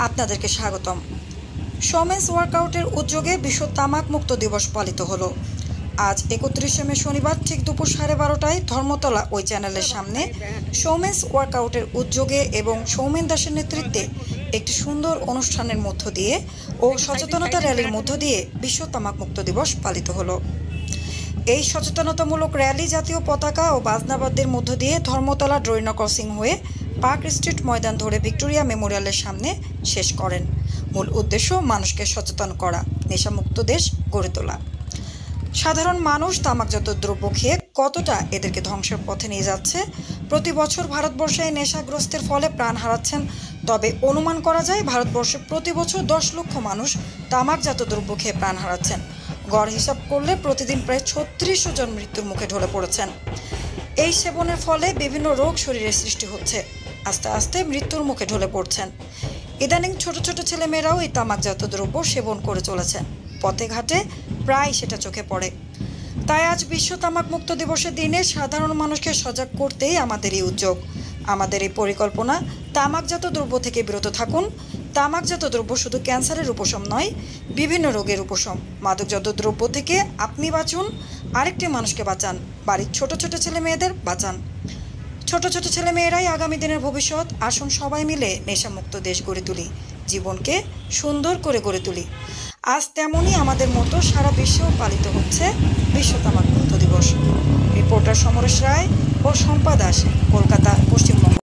আপনাদেরকে স্বাগতম। শোমেন্স ওয়ার্কআউটের উদ্যোগে বিশ্ব তামাক মুক্ত দিবস পালিত হলো। আজ 31শে মে শনিবার ঠিক দুপুর 12:30টায় ধর্মতলা ওই চ্যানেলের সামনে শোমেন্স ওয়ার্কআউটের উদ্যোগে এবং সৌমেন দাসের নেতৃত্বে একটি সুন্দর অনুষ্ঠানের মধ্য দিয়ে ও সচেতনতা র্যালির মধ্য দিয়ে বিশ্ব তামাক মুক্ত দিবস পালিত হলো। এই সচেতনতামূলক র্যালি জাতীয় পতাকা ও বাজনাবাদ্যের মধ্য দিয়ে ধর্মতলা ড্রোইনা ক্রসিং হয়ে পার্ক স্ট্রিট ময়দান ধরে ভিক্টোরিয়া মেমোরিয়ালের সামনে শেষ করেন। মূল উদ্দেশ্য মানুষকে সচেতন করা, নেশামুক্ত দেশ গড়ে তোলা। সাধারণ মানুষ তামাকজাত দ্রব্য খেয়ে কতটা এদেরকে ধ্বংসের পথে নিয়ে যাচ্ছে। প্রতি বছর ভারতবর্ষে নেশাগ্রস্তের ফলে প্রাণ হারাচ্ছেন। তবে অনুমান করা যায় ভারতবর্ষে প্রতি বছর 10 লক্ষ মানুষ তামাকজাত দ্রব্য খেয়ে প্রাণ হারাচ্ছেন। গড় হিসাব করলে প্রতিদিন প্রায় 3600 জন মৃত্যুর মুখে ঢলে পড়েছেন। এই সেবনের ফলে বিভিন্ন রোগ শরীরে সৃষ্টি হচ্ছে, আস্তে আস্তে মৃত্যুর মুখে ঢলে পড়ছেন। ইদানিং ছোট ছোট ছেলেমেয়েরাও এই তামাকজাত দ্রব্য সেবন করে চলেছেন। পথে ঘাটে প্রায় সেটা চোখে পড়ে। তাই আজ বিশ্ব তামাক মুক্ত দিবসের দিনে সাধারণ মানুষকে সজাগ করতেই আমাদের এই উদ্যোগ, আমাদের এই পরিকল্পনা। তামাকজাত দ্রব্য থেকে বিরত থাকুন। তামাকজাত দ্রব্য শুধু ক্যান্সারের উপশম নয়, বিভিন্ন রোগের উপশম। মাদকজাত দ্রব্য থেকে আপনি বাঁচুন, আরেকটি মানুষকে বাঁচান, বাড়ির ছোট ছোট ছেলে মেয়েদের বাঁচান। ছোট ছোট ছেলে মেয়েরাই আগামী দিনের ভবিষ্যৎ। আসুন সবাই মিলে নেশামুক্ত দেশ গড়ে তুলি, জীবনকে সুন্দর করে গড়ে তুলি। আজ তেমনই আমাদের মতো সারা বিশ্বেও পালিত হচ্ছে বিশ্ব তামাক মুক্ত দিবস। রিপোর্টার সমরেশ রায় ও শম্পা দাস, কলকাতা, পশ্চিমবঙ্গ।